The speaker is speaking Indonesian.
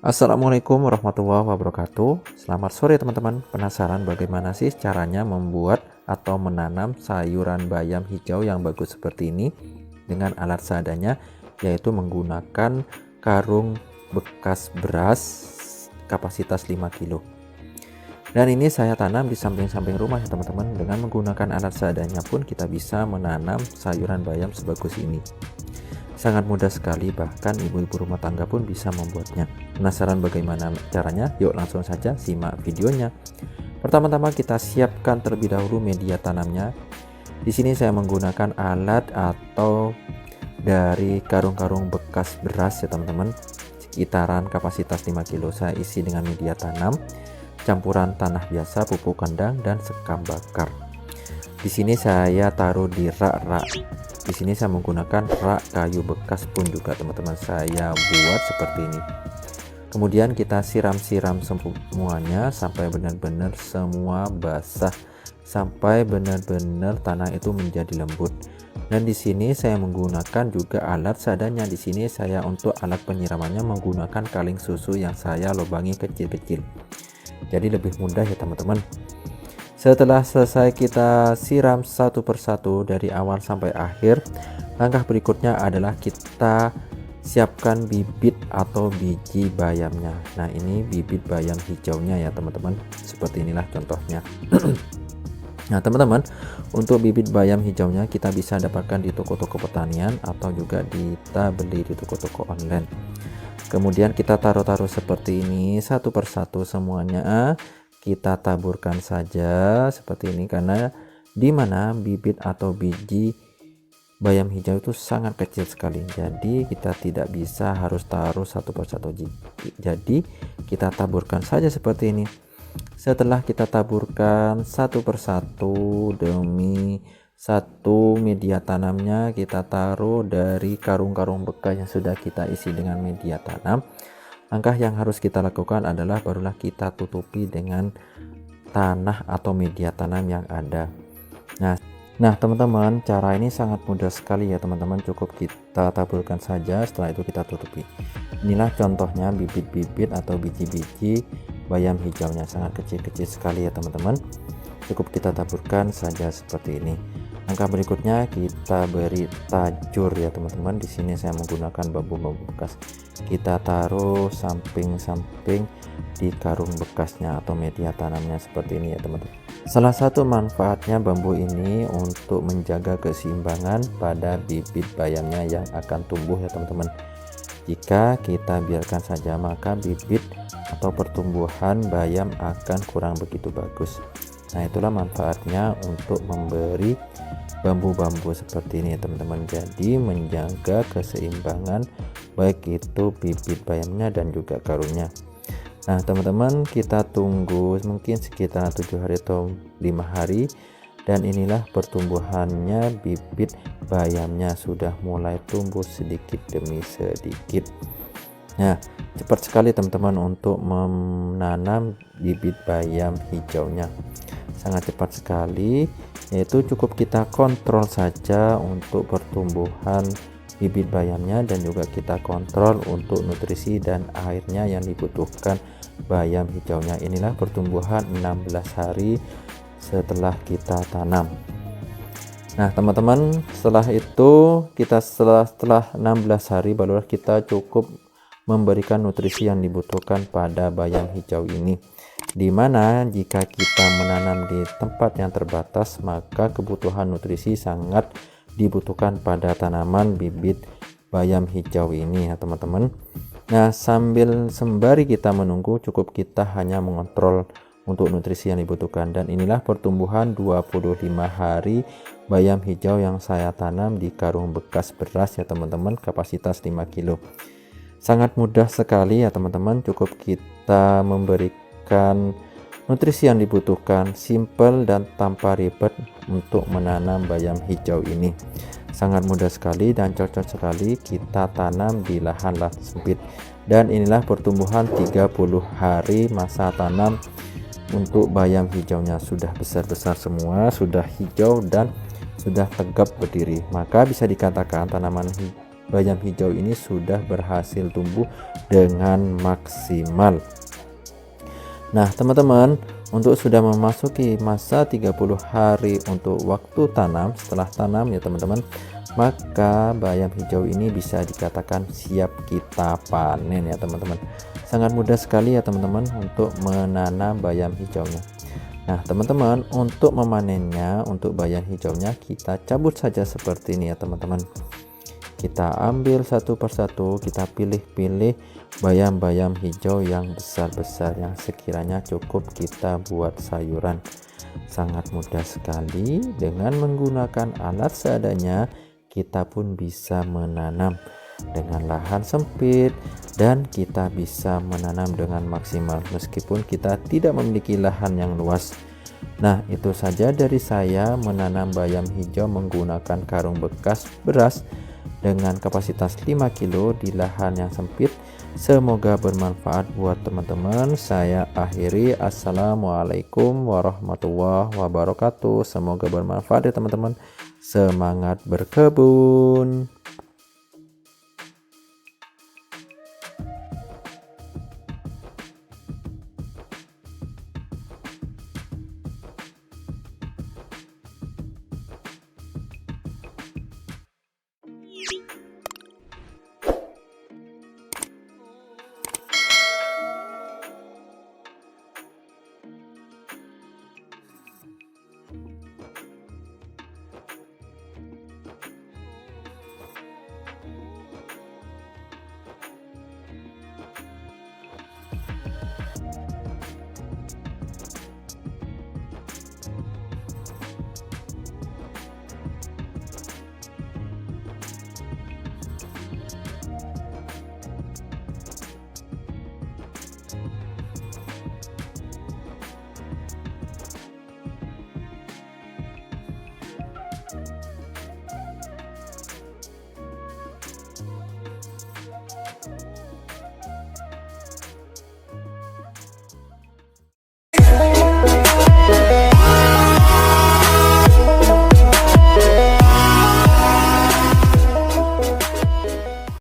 Assalamualaikum warahmatullahi wabarakatuh. Selamat sore teman-teman. Penasaran bagaimana sih caranya membuat atau menanam sayuran bayam hijau yang bagus seperti ini dengan alat seadanya, yaitu menggunakan karung bekas beras kapasitas 5 kilo. Dan ini saya tanam di samping-samping rumah ya teman-teman. Dengan menggunakan alat seadanya pun kita bisa menanam sayuran bayam sebagus ini. Sangat mudah sekali, bahkan ibu-ibu rumah tangga pun bisa membuatnya. Penasaran bagaimana caranya? Yuk langsung saja simak videonya. Pertama-tama kita siapkan terlebih dahulu media tanamnya. Di sini saya menggunakan alat atau dari karung-karung bekas beras ya teman-teman. Sekitaran kapasitas 5 kilo saya isi dengan media tanam, campuran tanah biasa, pupuk kandang, dan sekam bakar. Di sini saya taruh di rak-rak. Di sini saya menggunakan rak kayu bekas pun juga teman-teman saya buat seperti ini. Kemudian kita siram-siram semuanya sampai benar-benar semua basah, sampai benar-benar tanah itu menjadi lembut. Dan di sini saya menggunakan juga alat seadanya. Di sini saya untuk alat penyiramannya menggunakan kaleng susu yang saya lubangi kecil-kecil. Jadi lebih mudah ya teman-teman. Setelah selesai kita siram satu persatu dari awal sampai akhir, langkah berikutnya adalah kita siapkan bibit atau biji bayamnya. Nah, ini bibit bayam hijaunya ya teman-teman. Seperti inilah contohnya. Nah teman-teman, untuk bibit bayam hijaunya kita bisa dapatkan di toko-toko pertanian atau juga kita beli di toko-toko online. Kemudian kita taruh-taruh seperti ini satu persatu semuanya. Kita taburkan saja seperti ini, karena dimana bibit atau biji bayam hijau itu sangat kecil sekali, jadi kita tidak bisa harus taruh satu persatu. Jadi kita taburkan saja seperti ini. Setelah kita taburkan satu persatu demi satu media tanamnya, kita taruh dari karung-karung bekas yang sudah kita isi dengan media tanam. Langkah yang harus kita lakukan adalah barulah kita tutupi dengan tanah atau media tanam yang ada. Nah teman-teman, cara ini sangat mudah sekali ya teman-teman. Cukup kita taburkan saja, setelah itu kita tutupi. Inilah contohnya bibit-bibit atau biji-biji bayam hijaunya, sangat kecil-kecil sekali ya teman-teman. Cukup kita taburkan saja seperti ini. Langkah berikutnya kita beri tajur ya teman-teman. Di sini saya menggunakan bambu-bambu bekas. Kita taruh samping-samping di karung bekasnya atau media tanamnya seperti ini ya teman-teman. Salah satu manfaatnya bambu ini untuk menjaga keseimbangan pada bibit bayamnya yang akan tumbuh ya teman-teman. Jika kita biarkan saja, maka bibit atau pertumbuhan bayam akan kurang begitu bagus. Nah itulah manfaatnya untuk memberi bambu-bambu seperti ini teman-teman. Jadi menjaga keseimbangan baik itu bibit bayamnya dan juga karungnya. Nah teman-teman, kita tunggu mungkin sekitar 7 hari atau 5 hari, dan inilah pertumbuhannya. Bibit bayamnya sudah mulai tumbuh sedikit demi sedikit. Nah cepat sekali teman-teman untuk menanam bibit bayam hijaunya, sangat cepat sekali, yaitu cukup kita kontrol saja untuk pertumbuhan bibit bayamnya, dan juga kita kontrol untuk nutrisi dan airnya yang dibutuhkan bayam hijaunya. Inilah pertumbuhan 16 hari setelah kita tanam. Nah teman-teman, setelah itu kita setelah 16 hari barulah kita cukup memberikan nutrisi yang dibutuhkan pada bayam hijau ini. Dimana jika kita menanam di tempat yang terbatas, maka kebutuhan nutrisi sangat dibutuhkan pada tanaman bibit bayam hijau ini ya teman-teman. Nah sembari kita menunggu, cukup kita hanya mengontrol untuk nutrisi yang dibutuhkan. Dan inilah pertumbuhan 25 hari bayam hijau yang saya tanam di karung bekas beras ya teman-teman, kapasitas 5 kilo. Sangat mudah sekali ya teman-teman, cukup kita memberikan nutrisi yang dibutuhkan, simple dan tanpa ribet untuk menanam bayam hijau ini. Sangat mudah sekali dan cocok sekali kita tanam di lahan sempit. Dan inilah pertumbuhan 30 hari masa tanam untuk bayam hijaunya. Sudah besar-besar semua, sudah hijau dan sudah tegap berdiri. Maka bisa dikatakan tanaman bayam hijau ini sudah berhasil tumbuh dengan maksimal. Nah teman-teman, untuk sudah memasuki masa 30 hari untuk waktu tanam, setelah tanam ya teman-teman, maka bayam hijau ini bisa dikatakan siap kita panen ya teman-teman. Sangat mudah sekali ya teman-teman untuk menanam bayam hijaunya. Nah teman-teman, untuk memanennya, untuk bayam hijaunya kita cabut saja seperti ini ya teman-teman. Kita ambil satu persatu, kita pilih-pilih bayam-bayam hijau yang besar-besar yang sekiranya cukup kita buat sayuran. Sangat mudah sekali, dengan menggunakan alat seadanya kita pun bisa menanam dengan lahan sempit dan kita bisa menanam dengan maksimal meskipun kita tidak memiliki lahan yang luas. Nah, itu saja dari saya menanam bayam hijau menggunakan karung bekas beras dengan kapasitas 5 kg di lahan yang sempit. Semoga bermanfaat buat teman-teman. Saya akhiri. Assalamualaikum warahmatullahi wabarakatuh. Semoga bermanfaat ya teman-teman. Semangat berkebun.